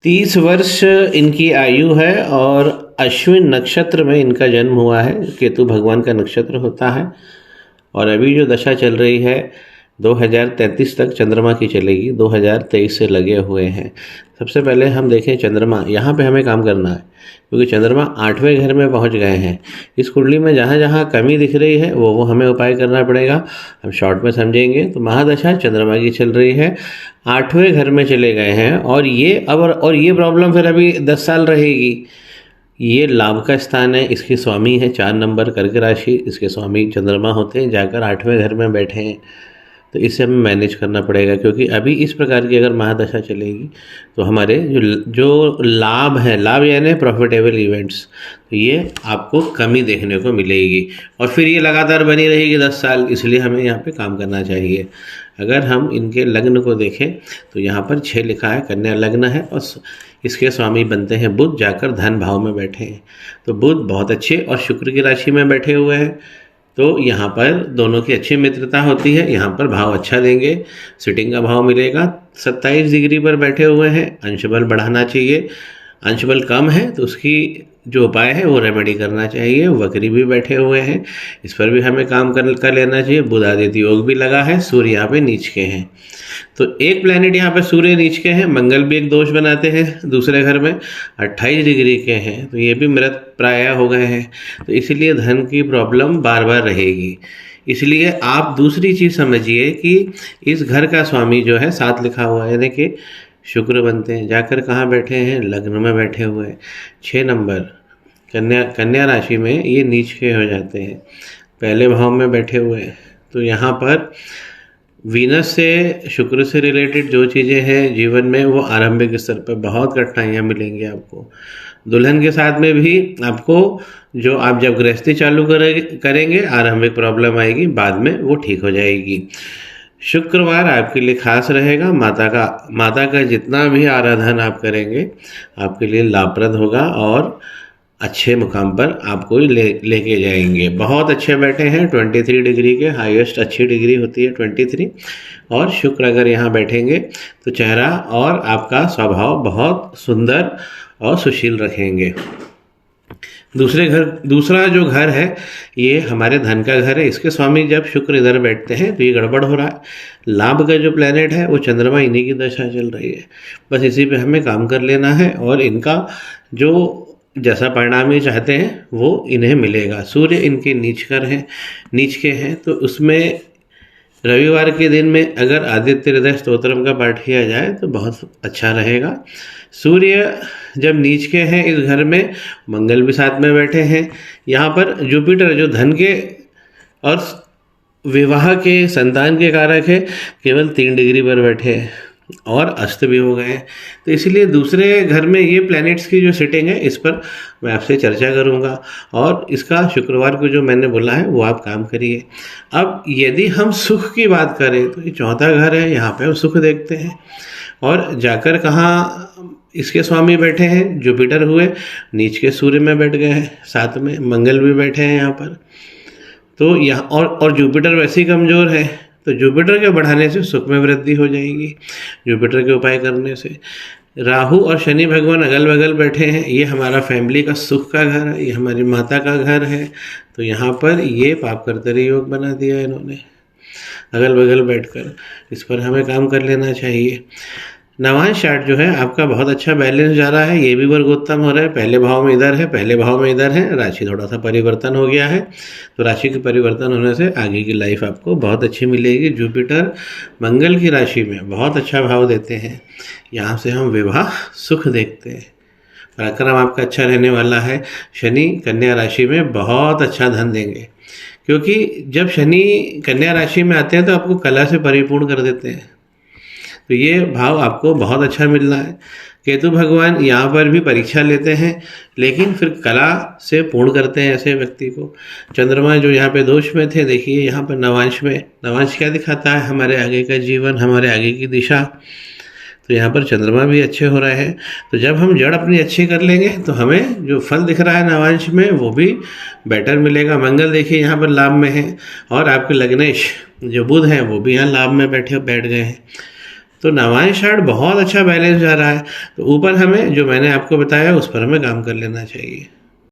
30 वर्ष इनकी आयु है और अश्विन नक्षत्र में इनका जन्म हुआ है। केतु भगवान का नक्षत्र होता है और अभी जो दशा चल रही है 2033 तक चंद्रमा की चलेगी। 2023 से लगे हुए हैं। सबसे पहले हम देखें चंद्रमा, यहाँ पे हमें काम करना है क्योंकि चंद्रमा 8वें घर में पहुँच गए हैं। इस कुंडली में जहाँ जहाँ कमी दिख रही है वो हमें उपाय करना पड़ेगा। हम शॉर्ट में समझेंगे तो महादशा चंद्रमा की चल रही है, 8वें घर में चले गए हैं और ये प्रॉब्लम फिर अभी 10 साल रहेगी। ये लाभ का स्थान है, इसके स्वामी है 4 नंबर कर्क राशि, इसके स्वामी चंद्रमा होते हैं, जाकर 8वें घर में बैठे हैं। तो इसे हमें मैनेज करना पड़ेगा क्योंकि अभी इस प्रकार की अगर महादशा चलेगी तो हमारे जो लाभ है, लाभ यानी प्रॉफिटेबल इवेंट्स, तो ये आपको कमी देखने को मिलेगी और फिर ये लगातार बनी रहेगी 10 साल। इसलिए हमें यहाँ पे काम करना चाहिए। अगर हम इनके लग्न को देखें तो यहाँ पर 6 लिखा है, कन्या लग्न है और इसके स्वामी बनते हैं बुध, जाकर धन भाव में बैठे हैं। तो बुध बहुत अच्छे और शुक्र की राशि में बैठे हुए हैं, तो यहाँ पर दोनों की अच्छी मित्रता होती है। यहाँ पर भाव अच्छा देंगे, सिटिंग का भाव मिलेगा। 27 डिग्री पर बैठे हुए हैं, अंश बल बढ़ाना चाहिए। अंश बल कम है तो उसकी जो उपाय है वो रेमेडी करना चाहिए। वक्री भी बैठे हुए हैं, इस पर भी हमें काम कर लेना चाहिए। बुध आदित्य योग भी लगा है, सूर्य यहाँ पे नीच के हैं। तो एक प्लैनेट यहाँ पे सूर्य नीच के हैं, मंगल भी एक दोष बनाते हैं दूसरे घर में, 28 डिग्री के हैं, तो ये भी मृत प्राय हो गए हैं। तो इसलिए धन की प्रॉब्लम बार बार रहेगी। इसलिए आप दूसरी चीज़ समझिए कि इस घर का स्वामी जो है 7 लिखा हुआ है, यानी कि शुक्र बनते हैं, जाकर कहाँ बैठे हैं, लग्न में बैठे हुए हैं। 6 नंबर कन्या राशि में ये नीच के हो जाते हैं, पहले भाव में बैठे हुए हैं। तो यहाँ पर वीनस से, शुक्र से रिलेटेड जो चीज़ें हैं जीवन में वो आरंभिक स्तर पर बहुत कठिनाइयाँ मिलेंगी आपको। दुल्हन के साथ में भी आपको जो आप जब गृहस्थी चालू करेंगे आरंभिक प्रॉब्लम आएगी, बाद में वो ठीक हो जाएगी। शुक्रवार आपके लिए खास रहेगा। माता का जितना भी आराधन आप करेंगे आपके लिए लाभप्रद होगा और अच्छे मुकाम पर आपको लेके जाएंगे। बहुत अच्छे बैठे हैं, 23 डिग्री के, हाईएस्ट अच्छी डिग्री होती है 23। और शुक्र अगर यहाँ बैठेंगे तो चेहरा और आपका स्वभाव बहुत सुंदर और सुशील रखेंगे। दूसरा जो घर है ये हमारे धन का घर है। इसके स्वामी जब शुक्र इधर बैठते हैं तो ये गड़बड़ हो रहा है। लाभ का जो प्लेनेट है वो चंद्रमा, इन्हीं की दशा चल रही है। बस इसी पे हमें काम कर लेना है और इनका जो जैसा परिणाम ये चाहते हैं वो इन्हें मिलेगा। सूर्य इनके नीच के हैं, तो उसमें रविवार के दिन में अगर आदित्य हृदय स्तोत्रम का पाठ किया जाए तो बहुत अच्छा रहेगा। सूर्य जब नीच के हैं इस घर में, मंगल भी साथ में बैठे हैं। यहाँ पर जुपिटर जो धन के और विवाह के, संतान के कारक है, केवल 3 डिग्री पर बैठे हैं और अस्त भी हो गए हैं। तो इसलिए दूसरे घर में ये प्लैनेट्स की जो सिटिंग है इस पर मैं आपसे चर्चा करूंगा और इसका शुक्रवार को जो मैंने बोला है वो आप काम करिए। अब यदि हम सुख की बात करें तो ये 4था घर है, यहाँ पे हम सुख देखते हैं और जाकर कहाँ इसके स्वामी बैठे हैं, जुपिटर हुए, नीच के सूर्य में बैठ गए हैं, साथ में मंगल भी बैठे हैं यहाँ पर। तो यहाँ और जुपिटर वैसे ही कमज़ोर है, तो जुपिटर के बढ़ाने से सुख में वृद्धि हो जाएगी। जुपिटर के उपाय करने से राहु और शनि भगवान अगल बगल बैठे हैं, ये हमारा फैमिली का सुख का घर है, ये हमारी माता का घर है। तो यहाँ पर ये पाप कर्तरी योग बना दिया इन्होंने अगल बगल बैठकर। इस पर हमें काम कर लेना चाहिए। नवांश चार्ट जो है आपका बहुत अच्छा बैलेंस जा रहा है, ये भी वर्गोत्तम हो रहा है। पहले भाव में इधर है, पहले भाव में इधर है, राशि थोड़ा सा परिवर्तन हो गया है। तो राशि के परिवर्तन होने से आगे की लाइफ आपको बहुत अच्छी मिलेगी। जुपिटर मंगल की राशि में बहुत अच्छा भाव देते हैं, यहाँ से हम विवाह सुख देखते हैं। पराक्रम आपका अच्छा रहने वाला है। शनि कन्या राशि में बहुत अच्छा धन देंगे, क्योंकि जब शनि कन्या राशि में आते हैं तो आपको कला से परिपूर्ण कर देते हैं। तो ये भाव आपको बहुत अच्छा मिलना है। केतु भगवान यहाँ पर भी परीक्षा लेते हैं, लेकिन फिर कला से पूर्ण करते हैं ऐसे व्यक्ति को। चंद्रमा जो यहाँ पे दोष में थे, देखिए यहाँ पर नवांश में, नवांश क्या दिखाता है, हमारे आगे का जीवन, हमारे आगे की दिशा। तो यहाँ पर चंद्रमा भी अच्छे हो रहे हैं। तो जब हम जड़ अपनी अच्छी कर लेंगे तो हमें जो फल दिख रहा है नवांश में वो भी बेटर मिलेगा। मंगल देखिए यहाँ पर लाभ में है और आपके लग्नेश जो बुध हैं वो भी यहाँ लाभ में बैठ गए हैं। तो नवांश आठ बहुत अच्छा बैलेंस जा रहा है, तो ऊपर हमें जो मैंने आपको बताया उस पर हमें काम कर लेना चाहिए।